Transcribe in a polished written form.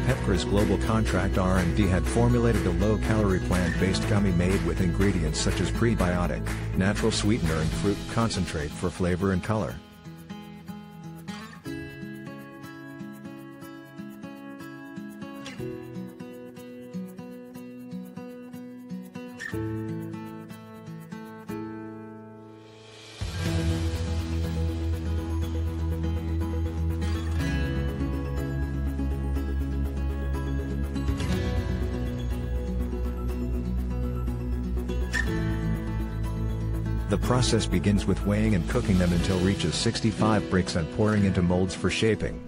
Pepper's global contract R&D had formulated a low-calorie plant-based gummy made with ingredients such as prebiotic, natural sweetener and fruit concentrate for flavor and color. The process begins with weighing and cooking them until reaches 65 brix and pouring into molds for shaping.